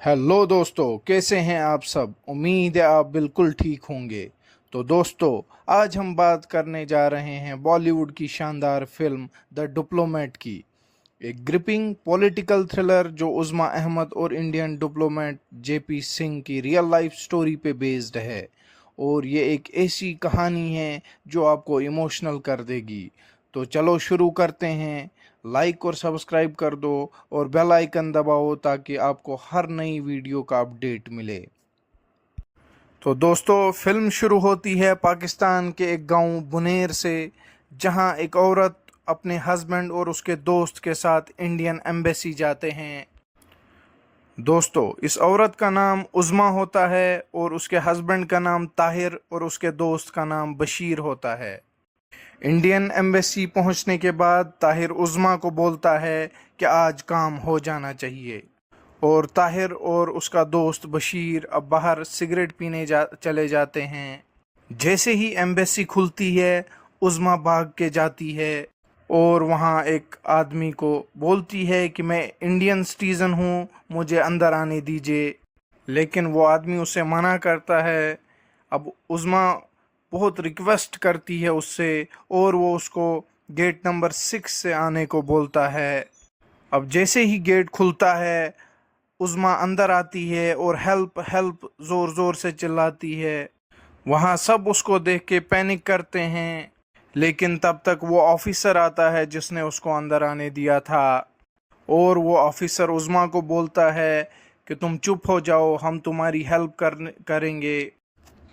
Hello दोस्तों, कैसे हैं आप सब। उम्मीद है आप बिल्कुल ठीक होंगे। तो दोस्तों, आज हम बात करने जा रहे हैं बॉलीवुड की शानदार फिल्म द डिप्लोमेट की। एक ग्रिपिंग पॉलिटिकल थ्रिलर जो उस्मा अहमद और इंडियन डिप्लोमेट जेपी सिंह की रियल लाइफ स्टोरी पे बेस्ड है। और ये एक ऐसी कहानी है जो आपको इमोशनल कर देगी। तो चलो शुरू करते हैं। लाइक और सब्सक्राइब कर दो और बेल आइकन दबाओ ताकि आपको हर नई वीडियो का अपडेट मिले। तो दोस्तों, फिल्म शुरू होती है पाकिस्तान के एक गांव बुनेर से, जहां एक औरत अपने हस्बैंड और उसके दोस्त के साथ इंडियन एम्बेसी जाते हैं। दोस्तों, इस औरत का नाम उज़्मा होता है और उसके हस्बैंड का नाम ताहिर और उसके दोस्त का नाम बशीर होता है। इंडियन एम्बेसी पहुंचने के बाद ताहिर उज़्मा को बोलता है कि आज काम हो जाना चाहिए, और ताहिर और उसका दोस्त बशीर अब बाहर सिगरेट पीने चले जाते हैं। जैसे ही एम्बेसी खुलती है, उज़्मा भाग के जाती है और वहाँ एक आदमी को बोलती है कि मैं इंडियन सिटीज़न हूँ, मुझे अंदर आने दीजिए। लेकिन वो आदमी उसे मना करता है। अब उज़्मा बहुत रिक्वेस्ट करती है उससे, और वो उसको गेट नंबर 6 से आने को बोलता है। अब जैसे ही गेट खुलता है, उज़्मा अंदर आती है और हेल्प हेल्प ज़ोर ज़ोर से चिल्लाती है। वहाँ सब उसको देख के पैनिक करते हैं, लेकिन तब तक वो ऑफिसर आता है जिसने उसको अंदर आने दिया था। और वो ऑफिसर उज़्मा को बोलता है कि तुम चुप हो जाओ, हम तुम्हारी हेल्प करेंगे।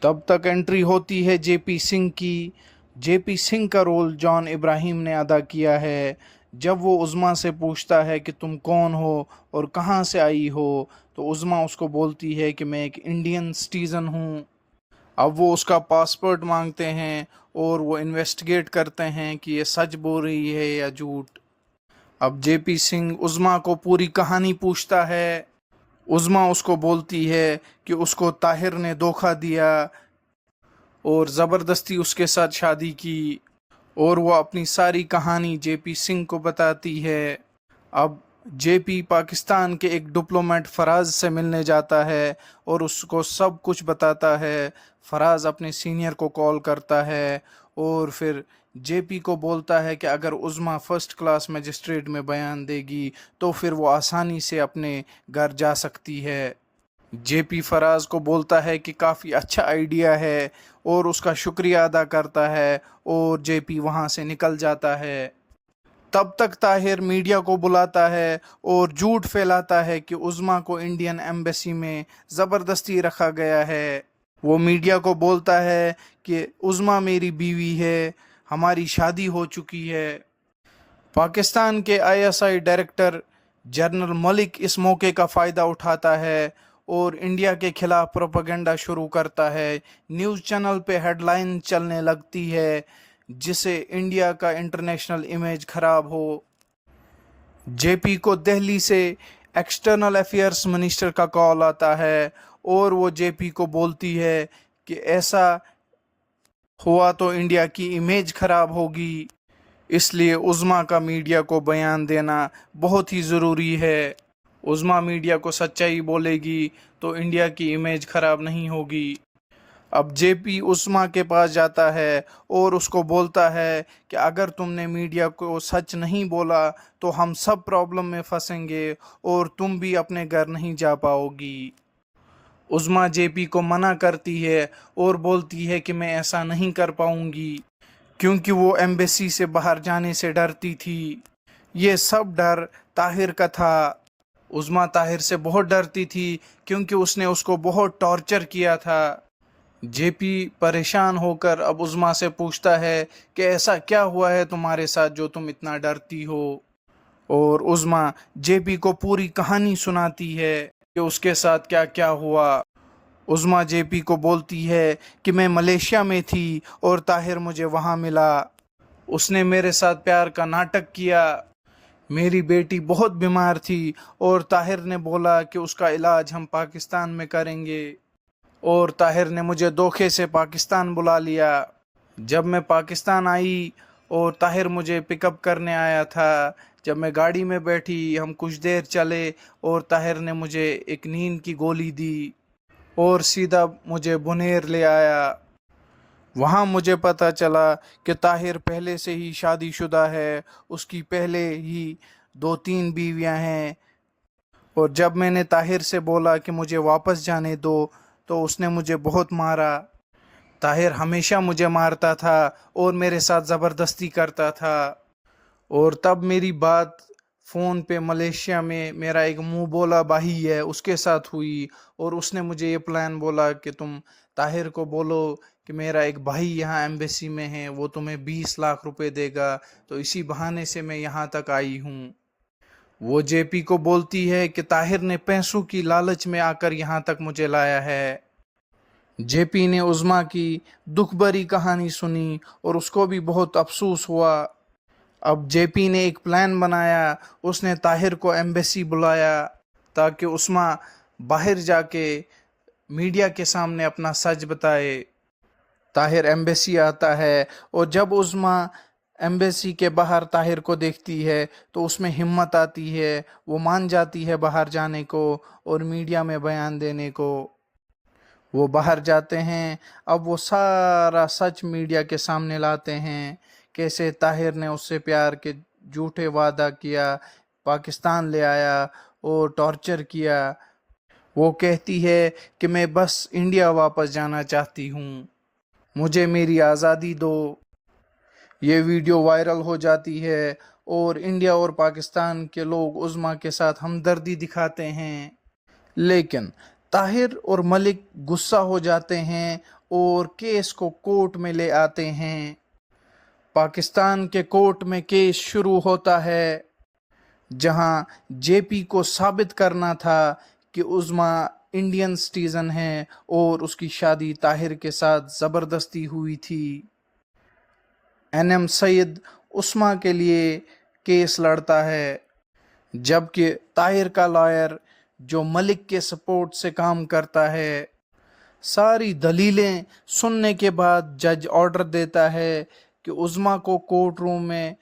तब तक एंट्री होती है जेपी सिंह की। जेपी सिंह का रोल जॉन इब्राहिम ने अदा किया है। जब वो उज़्मा से पूछता है कि तुम कौन हो और कहाँ से आई हो, तो उज़्मा उसको बोलती है कि मैं एक इंडियन सिटीज़न हूँ। अब वो उसका पासपोर्ट मांगते हैं और वो इन्वेस्टिगेट करते हैं कि ये सच बोल रही है या झूठ। अब जेपी सिंह उज़्मा को पूरी कहानी पूछता है। उज़्मा उसको बोलती है कि उसको ताहिर ने धोखा दिया और ज़बरदस्ती उसके साथ शादी की, और वो अपनी सारी कहानी जेपी सिंह को बताती है। अब जेपी पाकिस्तान के एक डिप्लोमेट फराज से मिलने जाता है और उसको सब कुछ बताता है। फराज अपने सीनियर को कॉल करता है और फिर जेपी को बोलता है कि अगर उज़्मा फर्स्ट क्लास मजिस्ट्रेट में बयान देगी तो फिर वो आसानी से अपने घर जा सकती है। जेपी फराज को बोलता है कि काफ़ी अच्छा आइडिया है और उसका शुक्रिया अदा करता है, और जेपी वहाँ से निकल जाता है। तब तक ताहिर मीडिया को बुलाता है और झूठ फैलाता है कि उज़्मा को इंडियन एम्बेसी में ज़बरदस्ती रखा गया है। वो मीडिया को बोलता है कि उज़्मा मेरी बीवी है, हमारी शादी हो चुकी है। पाकिस्तान के आईएसआई डायरेक्टर जनरल मलिक इस मौके का फ़ायदा उठाता है और इंडिया के खिलाफ प्रोपेगेंडा शुरू करता है। न्यूज़ चैनल पे हेडलाइन चलने लगती है जिससे इंडिया का इंटरनेशनल इमेज खराब हो। जेपी को दिल्ली से एक्सटर्नल अफेयर्स मिनिस्टर का कॉल आता है और वो जेपी को बोलती है कि ऐसा हुआ तो इंडिया की इमेज खराब होगी, इसलिए उज़्मा का मीडिया को बयान देना बहुत ही ज़रूरी है। उज़्मा मीडिया को सच्चाई बोलेगी तो इंडिया की इमेज खराब नहीं होगी। अब जेपी उस्मा के पास जाता है और उसको बोलता है कि अगर तुमने मीडिया को सच नहीं बोला तो हम सब प्रॉब्लम में फंसेंगे और तुम भी अपने घर नहीं जा पाओगी। उस्मा जेपी को मना करती है और बोलती है कि मैं ऐसा नहीं कर पाऊंगी, क्योंकि वो एम्बेसी से बाहर जाने से डरती थी। ये सब डर ताहिर का था। उस्मा ताहिर से बहुत डरती थी क्योंकि उसने उसको बहुत टॉर्चर किया था। जेपी परेशान होकर अब उज़्मा से पूछता है कि ऐसा क्या हुआ है तुम्हारे साथ जो तुम इतना डरती हो, और उज़्मा जेपी को पूरी कहानी सुनाती है कि उसके साथ क्या क्या हुआ। उज़्मा जेपी को बोलती है कि मैं मलेशिया में थी और ताहिर मुझे वहाँ मिला। उसने मेरे साथ प्यार का नाटक किया। मेरी बेटी बहुत बीमार थी और ताहिर ने बोला कि उसका इलाज हम पाकिस्तान में करेंगे, और ताहिर ने मुझे धोखे से पाकिस्तान बुला लिया। जब मैं पाकिस्तान आई और ताहिर मुझे पिकअप करने आया था, جب میں گاڑی میں بیٹھی ہم کچھ دیر چلے اور طاہر نے مجھے ایک نیند کی گولی دی اور سیدھا مجھے بنیر لے آیا۔ وہاں مجھے پتہ چلا کہ طاہر پہلے سے ہی شادی شدہ ہے، اس کی پہلے ہی 2-3 بیویاں ہیں، اور جب میں نے طاہر سے بولا کہ مجھے واپس جانے دو تو اس نے مجھے بہت مارا۔ طاہر ہمیشہ مجھے مارتا تھا اور میرے ساتھ زبردستی کرتا تھا، اور تب میری بات فون پہ ملیشیا میں میرا ایک منہ بولا بھائی ہے اس کے ساتھ ہوئی، اور اس نے مجھے یہ پلان بولا کہ تم طاہر کو بولو کہ میرا ایک بھائی یہاں ایمبیسی میں ہے، وہ تمہیں 20 لاکھ روپے دے گا، تو اسی بہانے سے میں یہاں تک آئی ہوں۔ وہ جے پی کو بولتی ہے کہ طاہر نے پیسوں کی لالچ میں آ کر یہاں تک مجھے لایا ہے۔ جے پی نے عظمیٰ کی دکھ بھری کہانی سنی اور اس کو بھی بہت افسوس ہوا۔ اب جے پی نے ایک پلان بنایا، اس نے طاہر کو ایمبیسی بلایا تاکہ عظمیٰ باہر جا کے میڈیا کے سامنے اپنا سچ بتائے۔ طاہر ایمبیسی آتا ہے، اور جب عظمیٰ ایمبیسی کے باہر طاہر کو دیکھتی ہے تو اس میں ہمت آتی ہے، وہ مان جاتی ہے باہر جانے کو اور میڈیا میں بیان دینے کو۔ وہ باہر جاتے ہیں، اب وہ سارا سچ میڈیا کے سامنے لاتے ہیں، کیسے طاہر نے اس سے پیار کے جھوٹے وعدہ کیا، پاکستان لے آیا اور ٹارچر کیا۔ وہ کہتی ہے کہ میں بس انڈیا واپس جانا چاہتی ہوں، مجھے میری آزادی دو۔ یہ ویڈیو وائرل ہو جاتی ہے اور انڈیا اور پاکستان کے لوگ عظمیٰ کے ساتھ ہمدردی دکھاتے ہیں، لیکن طاہر اور ملک غصہ ہو جاتے ہیں اور کیس کو کورٹ میں لے آتے ہیں۔ پاکستان کے کورٹ میں کیس شروع ہوتا ہے، جہاں جے پی کو ثابت کرنا تھا کہ عظمیٰ انڈین سٹیزن ہے اور اس کی شادی طاہر کے ساتھ زبردستی ہوئی تھی۔ این ایم سعید عظمیٰ کے لیے کیس لڑتا ہے، جبکہ طاہر کا لائر جو ملک کے سپورٹ سے کام کرتا ہے۔ ساری دلیلیں سننے کے بعد جج آرڈر دیتا ہے کہ عظمیٰ کو کورٹ روم میں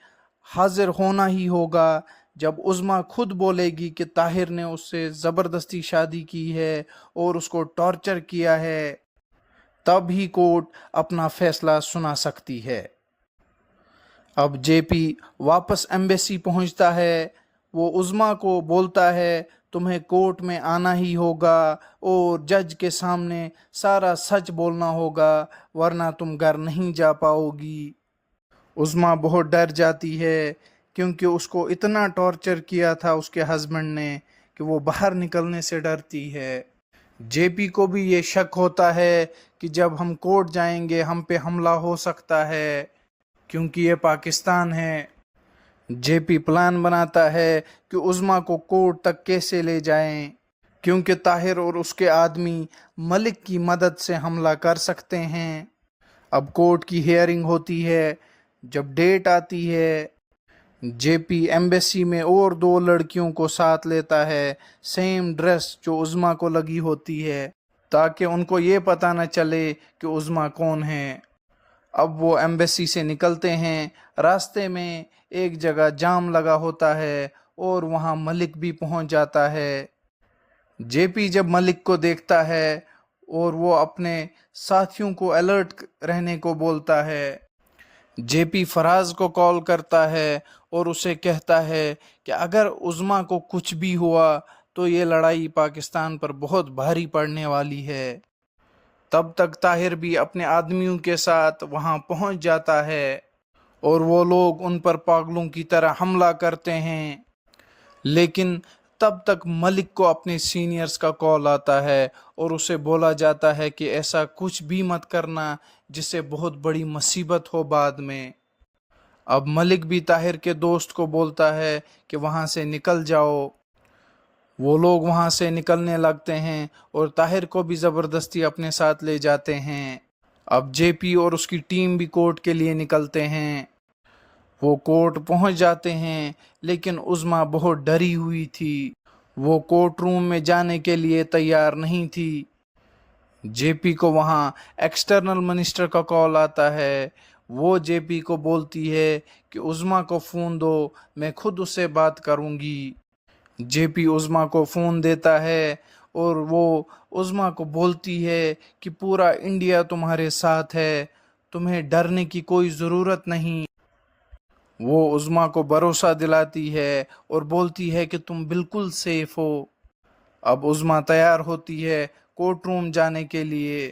حاضر ہونا ہی ہوگا۔ جب عظمیٰ خود بولے گی کہ طاہر نے اس سے زبردستی شادی کی ہے اور اس کو ٹارچر کیا ہے، تب ہی کورٹ اپنا فیصلہ سنا سکتی ہے۔ اب جے پی واپس ایمبیسی پہنچتا ہے، وہ عظمیٰ کو بولتا ہے تمہیں کورٹ میں آنا ہی ہوگا اور جج کے سامنے سارا سچ بولنا ہوگا، ورنہ تم گھر نہیں جا پاؤ گی۔ عظمیٰ بہت ڈر جاتی ہے کیونکہ اس کو اتنا ٹارچر کیا تھا اس کے ہسبینڈ نے کہ وہ باہر نکلنے سے ڈرتی ہے۔ جے پی کو بھی یہ شک ہوتا ہے کہ جب ہم کورٹ جائیں گے ہم پہ حملہ ہو سکتا ہے کیونکہ یہ پاکستان ہے۔ جے پی پلان بناتا ہے کہ عظمیٰ کو کورٹ تک کیسے لے جائیں، کیونکہ طاہر اور اس کے آدمی ملک کی مدد سے حملہ کر سکتے ہیں۔ اب کورٹ کی ہیئرنگ ہوتی ہے، جب ڈیٹ آتی ہے، جے پی ایمبیسی میں اور 2 لڑکیوں کو ساتھ لیتا ہے، سیم ڈریس جو عظمیٰ کو لگی ہوتی ہے، تاکہ ان کو یہ پتہ نہ چلے کہ عظمیٰ کون ہے۔ اب وہ ایمبیسی سے نکلتے ہیں، راستے میں ایک جگہ جام لگا ہوتا ہے اور وہاں ملک بھی پہنچ جاتا ہے۔ جے پی جب ملک کو دیکھتا ہے اور وہ اپنے ساتھیوں کو الرٹ رہنے کو بولتا ہے، جے پی فراز کو کال کرتا ہے اور اسے کہتا ہے کہ اگر عظمیٰ کو کچھ بھی ہوا تو یہ لڑائی پاکستان پر بہت بھاری پڑنے والی ہے۔ تب تک طاہر بھی اپنے آدمیوں کے ساتھ وہاں پہنچ جاتا ہے اور وہ لوگ ان پر پاگلوں کی طرح حملہ کرتے ہیں، لیکن تب تک ملک کو اپنے سینئرز کا کال آتا ہے اور اسے بولا جاتا ہے کہ ایسا کچھ بھی مت کرنا جس سے بہت بڑی مصیبت ہو بعد میں۔ اب ملک بھی طاہر کے دوست کو بولتا ہے کہ وہاں سے نکل جاؤ۔ وہ لوگ وہاں سے نکلنے لگتے ہیں اور طاہر کو بھی زبردستی اپنے ساتھ لے جاتے ہیں۔ اب جے پی اور اس کی ٹیم بھی کورٹ کے لیے نکلتے ہیں۔ وہ کورٹ پہنچ جاتے ہیں، لیکن عظمیٰ بہت ڈری ہوئی تھی، وہ کورٹ روم میں جانے کے لیے تیار نہیں تھی۔ جے پی کو وہاں ایکسٹرنل منسٹر کا کال آتا ہے، वो जेपी को बोलती है कि उज़मा को फ़ोन दो, मैं खुद उससे बात करूँगी। जेपी उज़मा को फ़ोन देता है और वो उज़मा को बोलती है कि पूरा इंडिया तुम्हारे साथ है, तुम्हें डरने की कोई ज़रूरत नहीं। वो उज़मा को भरोसा दिलाती है और बोलती है कि तुम बिल्कुल सेफ हो। अब उज़मा तैयार होती है कोर्ट रूम जाने के लिए।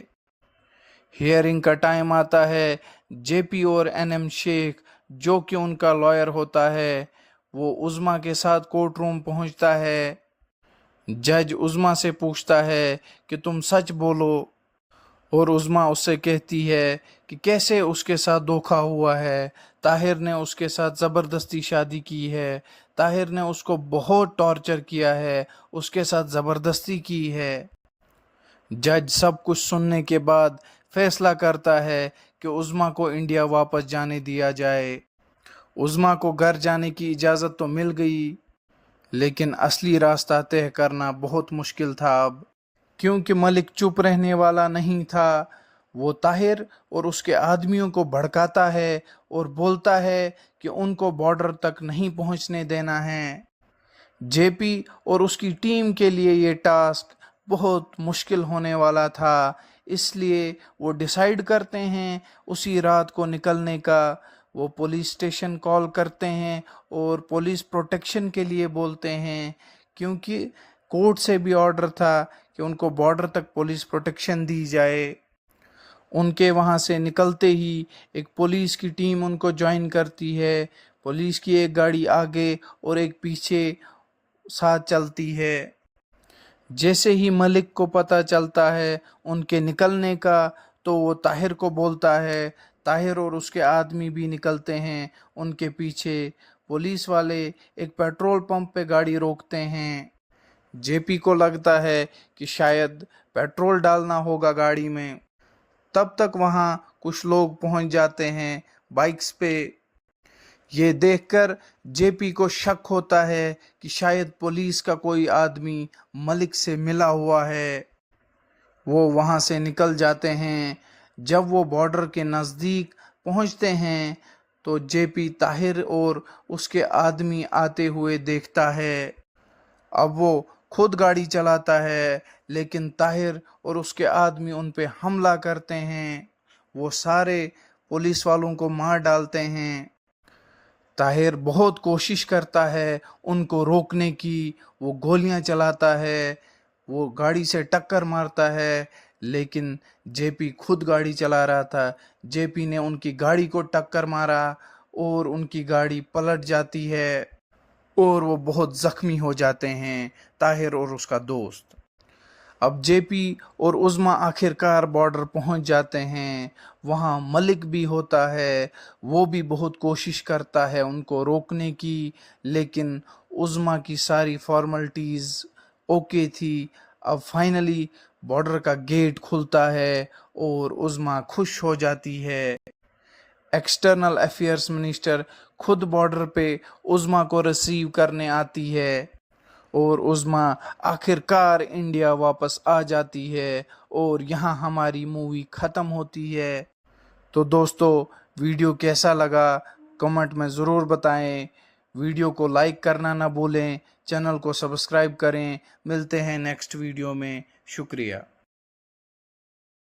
हियरिंग का टाइम आता है। जेपी और एनएम शेख, जो कि उनका लॉयर होता है, वो उज़मा के साथ कोर्ट रूम पहुंचता है। जज उज़मा से पूछता है कि तुम सच बोलो, और उज़मा उससे कहती है कि कैसे उसके साथ धोखा हुआ है। ताहिर ने उसके साथ ज़बरदस्ती शादी की है, ताहिर ने उसको बहुत टॉर्चर किया है, उसके साथ ज़बरदस्ती की है। जज सब कुछ सुनने के बाद फैसला करता है कि उज़मा को इंडिया वापस जाने दिया जाए। उज़मा को घर जाने की इजाज़त तो मिल गई, लेकिन असली रास्ता तय करना बहुत मुश्किल था अब, क्योंकि मलिक चुप रहने वाला नहीं था। वो ताहिर और उसके आदमियों को भड़काता है और बोलता है कि उनको बॉर्डर तक नहीं पहुंचने देना है। जेपी और उसकी टीम के लिए ये टास्क बहुत मुश्किल होने वाला था, इसलिए वो डिसाइड करते हैं उसी रात को निकलने का। वो पुलिस स्टेशन कॉल करते हैं और पुलिस प्रोटेक्शन के लिए बोलते हैं, क्योंकि कोर्ट से भी ऑर्डर था कि उनको बॉर्डर तक पुलिस प्रोटेक्शन दी जाए। उनके वहाँ से निकलते ही एक पुलिस की टीम उनको ज्वाइन करती है। पुलिस की एक गाड़ी आगे और एक पीछे साथ चलती है। जैसे ही मलिक को पता चलता है उनके निकलने का, तो वो ताहिर को बोलता है। ताहिर और उसके आदमी भी निकलते हैं उनके पीछे। पुलिस वाले एक पेट्रोल पंप पे गाड़ी रोकते हैं। जेपी को लगता है कि शायद पेट्रोल डालना होगा गाड़ी में। तब तक वहाँ कुछ लोग पहुँच जाते हैं बाइक्स पे। ये देखकर जेपी को शक होता है कि शायद पुलिस का कोई आदमी मलिक से मिला हुआ है। वो वहाँ से निकल जाते हैं। जब वो बॉर्डर के नज़दीक पहुँचते हैं तो जेपी ताहिर और उसके आदमी आते हुए देखता है। अब वो खुद गाड़ी चलाता है, लेकिन ताहिर और उसके आदमी उन पे हमला करते हैं। वो सारे पुलिस वालों को मार डालते हैं। ताहिर बहुत कोशिश करता है उनको रोकने की, वो गोलियां चलाता है, वो गाड़ी से टक्कर मारता है, लेकिन जेपी खुद गाड़ी चला रहा था। जेपी ने उनकी गाड़ी को टक्कर मारा और उनकी गाड़ी पलट जाती है और वो बहुत ज़ख्मी हो जाते हैं, ताहिर और उसका दोस्त। अब जेपी और उज़मा आखिरकार बॉर्डर पहुंच जाते हैं। वहाँ मलिक भी होता है, वो भी बहुत कोशिश करता है उनको रोकने की, लेकिन उज़मा की सारी फॉर्मेलिटीज़ ओके थी। अब फाइनली बॉर्डर का गेट खुलता है और उज़मा खुश हो जाती है। एक्सटर्नल अफेयर्स मिनिस्टर खुद बॉर्डर पे उज़मा को रिसीव करने आती है और उज़मा आखिरकार इंडिया वापस आ जाती है और यहाँ हमारी मूवी ख़त्म होती है। तो दोस्तों, वीडियो कैसा लगा कमेंट में ज़रूर बताएं। वीडियो को लाइक करना ना भूलें, चैनल को सब्सक्राइब करें। मिलते हैं नेक्स्ट वीडियो में। शुक्रिया।